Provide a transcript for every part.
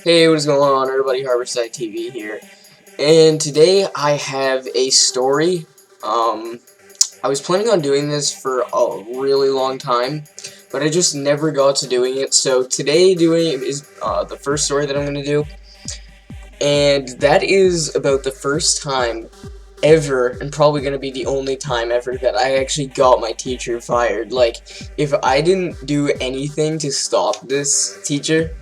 Hey, what is going on, everybody? Harborside TV here, and today I have a story. I was planning on doing this for a really long time, but I just never got to doing it. So today, doing it is the first story that I'm going to do, and that is about the first time ever, and probably going to be the only time ever that I actually got my teacher fired. Like, if I didn't do anything to stop this teacher,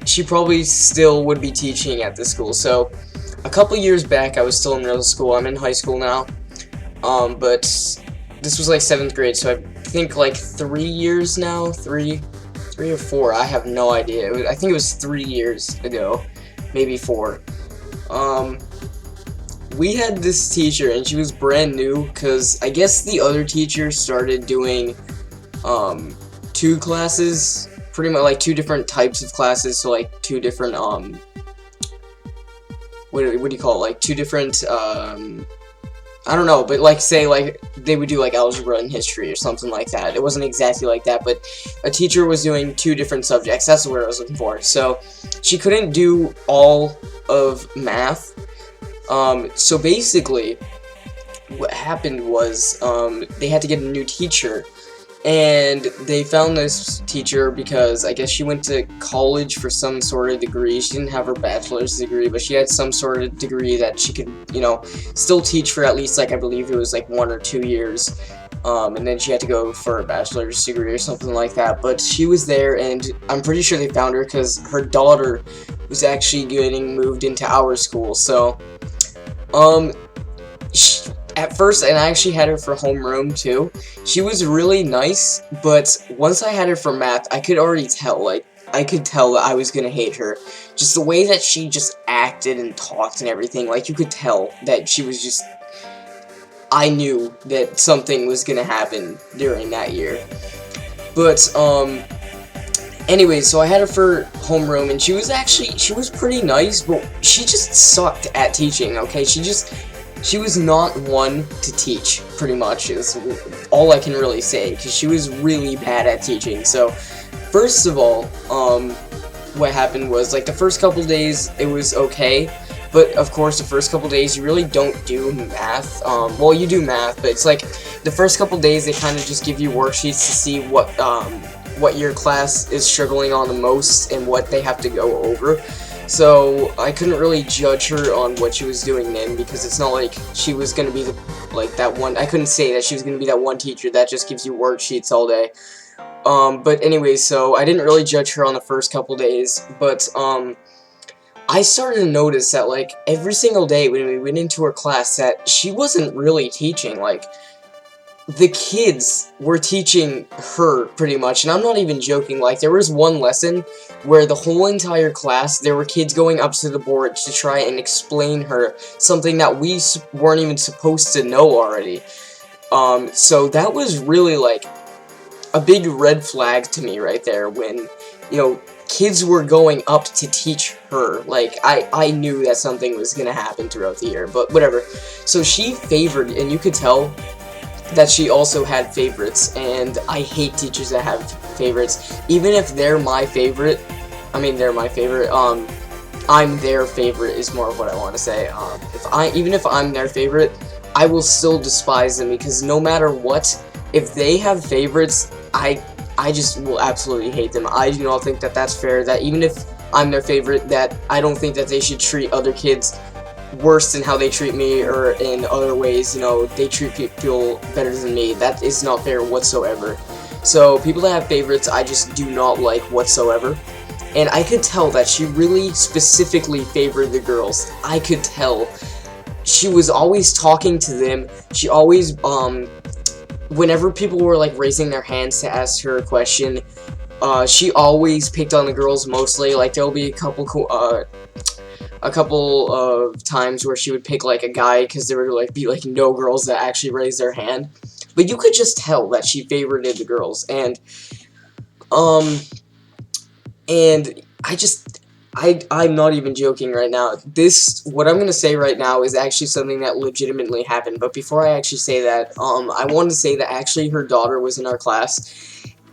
she probably still would be teaching at the school. So a couple years back, I was still in middle school. I'm in high school now. But this was like 7th grade, so I think like 3 years now, three or 4. I have no idea. I think it was 3 years ago, maybe 4. Um, we had this teacher, and she was brand new, because I guess the other teacher started doing 2 classes, pretty much like 2 different types of classes, so like 2 different what do you call it, like 2 different I don't know, but like say like they would do like algebra and history or something like that. It wasn't exactly like that, but a teacher was doing 2 different subjects. That's the word I was looking for. So she couldn't do all of math. So basically what happened was they had to get a new teacher, and they found this teacher because I guess she went to college for some sort of degree. She didn't have her bachelor's degree, but she had some sort of degree that she could, still teach for at least, like, I believe it was like 1 or 2 years. And then she had to go for a bachelor's degree or something like that. But she was there, and I'm pretty sure they found her because her daughter was actually getting moved into our school. So, at first, and I actually had her for homeroom too, she was really nice, but once I had her for math, I could already tell, like, I could tell that I was gonna hate her. Just the way that she just acted and talked and everything, like, you could tell that she was just, I knew that something was gonna happen during that year. But, anyway, so I had her for homeroom, and she was pretty nice, but she just sucked at teaching, okay? She was not one to teach, pretty much, is all I can really say, because she was really bad at teaching. So, first of all, what happened was, like, the first couple days, it was okay, but, of course, the first couple days, you really don't do math. Well, you do math, but it's like, the first couple days, they kind of just give you worksheets to see what your class is struggling on the most, and what they have to go over. So I couldn't really judge her on what she was doing then, because it's not like she was gonna be that one. I couldn't say that she was gonna be that one teacher that just gives you worksheets all day. But anyway, so I didn't really judge her on the first couple days, but I started to notice that, like, every single day when we went into her class, that she wasn't really teaching. Like, the kids were teaching her, pretty much, and I'm not even joking. Like, there was one lesson where the whole entire class, there were kids going up to the board to try and explain her something that we weren't even supposed to know already. So that was really, like, a big red flag to me right there when, kids were going up to teach her. Like, I knew that something was gonna happen throughout the year, but whatever. So she favored, and you could tell that she also had favorites, and I hate teachers that have favorites. Even if they're my favorite, they're my favorite, I'm their favorite is more of what I want to say. Even if I'm their favorite, I will still despise them, because no matter what, if they have favorites, I just will absolutely hate them. I do not think that that's fair, that even if I'm their favorite, that I don't think that they should treat other kids worse than how they treat me, or in other ways, they treat people better than me. That is not fair whatsoever. So people that have favorites, I just do not like whatsoever. And I could tell that she really specifically favored the girls. I could tell. She was always talking to them. She always, whenever people were, like, raising their hands to ask her a question, she always picked on the girls mostly. Like, there'll be a couple of times where she would pick, like, a guy, because there would, be no girls that actually raised their hand. But you could just tell that she favored the girls, and I'm not even joking right now. What I'm gonna say right now is actually something that legitimately happened. But before I actually say that, I wanted to say that actually her daughter was in our class,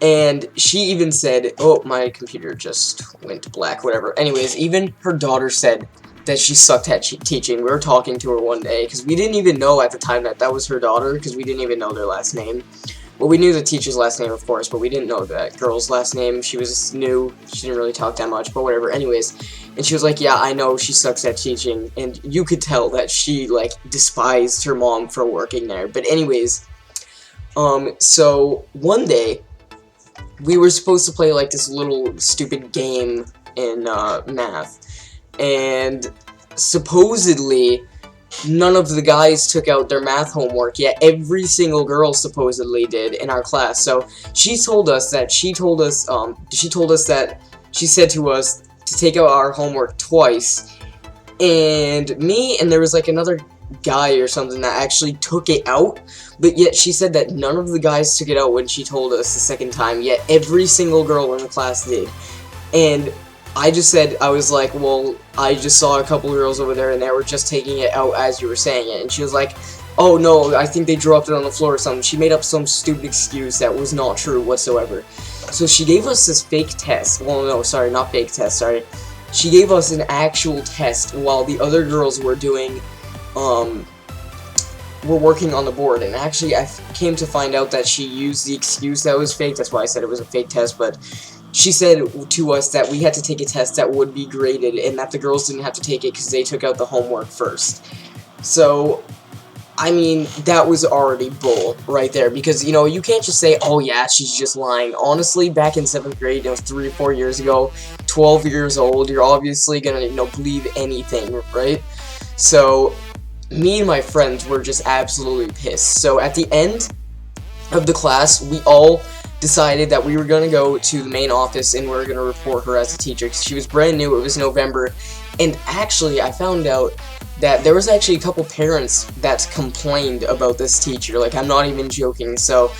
And she even said, oh, my computer just went black, whatever. Anyways, even her daughter said that she sucked at teaching. We were talking to her one day, because we didn't even know at the time that that was her daughter, because we didn't even know their last name. Well, we knew the teacher's last name, of course, but we didn't know that girl's last name. She was new. She didn't really talk that much, but whatever. Anyways, and she was like, yeah, I know she sucks at teaching, and you could tell that she, like, despised her mom for working there. But anyways, so one day, we were supposed to play, like, this little stupid game in, math, and supposedly none of the guys took out their math homework, yet every single girl supposedly did in our class. So she told us that she said to us to take out our homework twice, and me and there was like another guy or something that actually took it out, but yet she said that none of the guys took it out when she told us the second time, yet every single girl in the class did. And I just said, I was like, well, I just saw a couple girls over there and they were just taking it out as you were saying it. And she was like, oh no, I think they dropped it on the floor or something. She made up some stupid excuse that was not true whatsoever. So she gave us this fake test. Well, no, sorry, not fake test, sorry. She gave us an actual test while the other girls were doing, were working on the board. And actually, I came to find out that she used the excuse that was fake. That's why I said it was a fake test, but she said to us that we had to take a test that would be graded and that the girls didn't have to take it because they took out the homework first. So, I mean, that was already bull right there because, you know, you can't just say, oh yeah, she's just lying. Honestly, back in 7th grade, you know, 3 or 4 years ago, 12 years old, you're obviously gonna, you know, believe anything, right? So, me and my friends were just absolutely pissed. So, at the end of the class, we all decided that we were going to go to the main office and we were going to report her as a teacher because she was brand new. It was November, and actually I found out that there was actually a couple parents that complained about this teacher. Like, I'm not even joking. So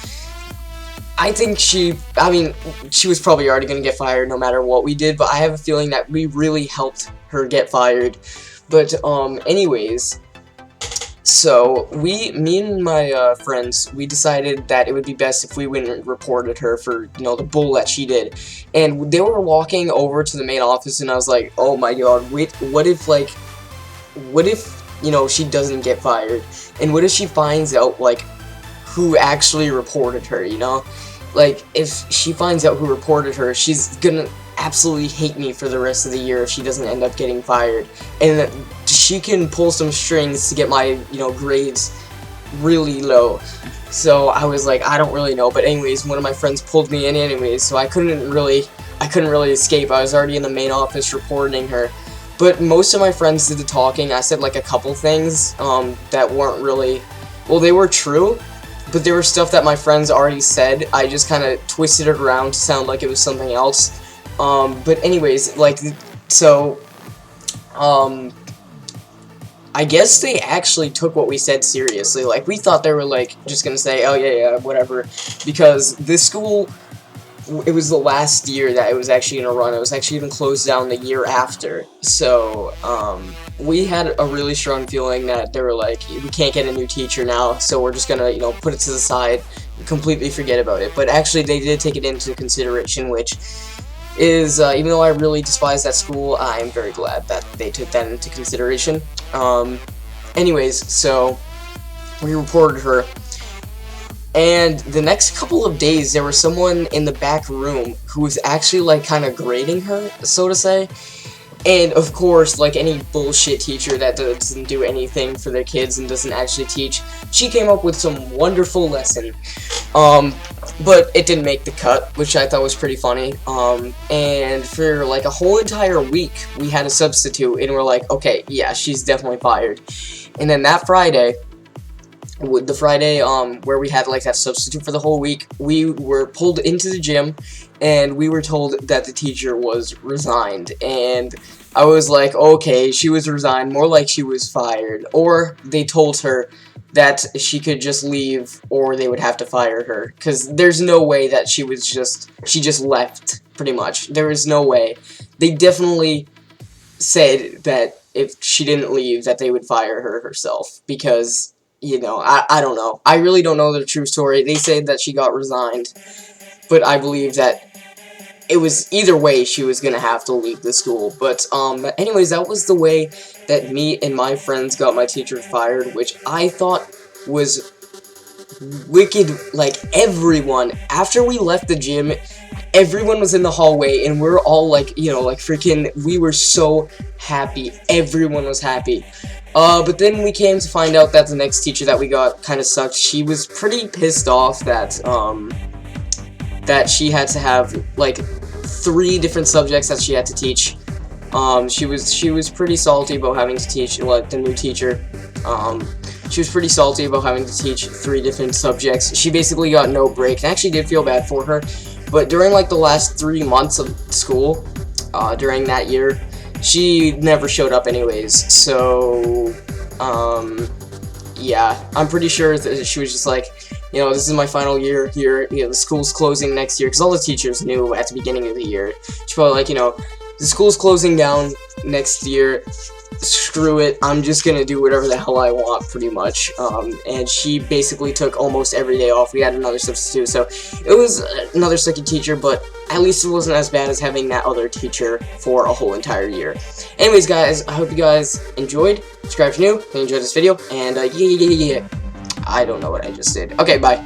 I think she was probably already going to get fired no matter what we did, but I have a feeling that we really helped her get fired. But anyways, so me and my friends, we decided that it would be best if we went and reported her for, you know, the bull that she did. And they were walking over to the main office, and I was like, oh my god, wait, what if, you know, she doesn't get fired? And what if she finds out, like, who actually reported her, you know? Like, if she finds out who reported her, she's gonna absolutely hate me for the rest of the year if she doesn't end up getting fired. And she can pull some strings to get my, you know, grades really low. So I was like, I don't really know. But anyways, one of my friends pulled me in anyways, so I couldn't really escape. I was already in the main office reporting her. But most of my friends did the talking. I said like a couple things that weren't really, well, they were true, but there were stuff that my friends already said. I just kind of twisted it around to sound like it was something else. But anyways, like, so, I guess they actually took what we said seriously. Like, we thought they were, like, just gonna say, oh, yeah, whatever, because this school, it was the last year that it was actually gonna run. It was actually gonna close down the year after. So, we had a really strong feeling that they were like, we can't get a new teacher now, so we're just gonna, you know, put it to the side, completely forget about it. But actually, they did take it into consideration, which is, even though I really despise that school, I'm very glad that they took that into consideration. Anyways, so we reported her, and the next couple of days, there was someone in the back room who was actually, like, kind of grading her, so to say. And, of course, like any bullshit teacher that doesn't do anything for their kids and doesn't actually teach, she came up with some wonderful lesson. But it didn't make the cut, which I thought was pretty funny. And for, like, a whole entire week, we had a substitute, and we're like, okay, yeah, she's definitely fired. And then that Friday, the Friday, where we had, like, that substitute for the whole week, we were pulled into the gym, and we were told that the teacher was resigned, and I was like, okay, she was resigned, more like she was fired, or they told her that she could just leave, or they would have to fire her, because there's no way that she just left, pretty much. There is no way. They definitely said that if she didn't leave, that they would fire her herself, because, you know, I don't know. I really don't know the true story. They said that she got resigned, but I believe that it was either way she was gonna have to leave the school. But anyways, that was the way that me and my friends got my teacher fired, which I thought was wicked. Like, everyone, after we left the gym, everyone was in the hallway, and we're all like, you know, like freaking, we were so happy. Everyone was happy. But then we came to find out that the next teacher that we got kind of sucked. She was pretty pissed off that, that she had to have, like, 3 different subjects that she had to teach. She was pretty salty about having to teach, like, the new teacher. She was pretty salty about having to teach 3 different subjects. She basically got no break, and I actually did feel bad for her. But during, like, the last 3 months of school, during that year, she never showed up anyways. So, yeah, I'm pretty sure that she was just like, you know, this is my final year here, you know, the school's closing next year, because all the teachers knew at the beginning of the year. She's probably like, you know, the school's closing down next year, screw it, I'm just gonna do whatever the hell I want, pretty much. And she basically took almost every day off. We had another substitute, so it was another second teacher, but at least it wasn't as bad as having that other teacher for a whole entire year. Anyways, guys, I hope you guys enjoyed. Subscribe if you're new, if you enjoyed this video, and yeah, I don't know what I just did. Okay, bye.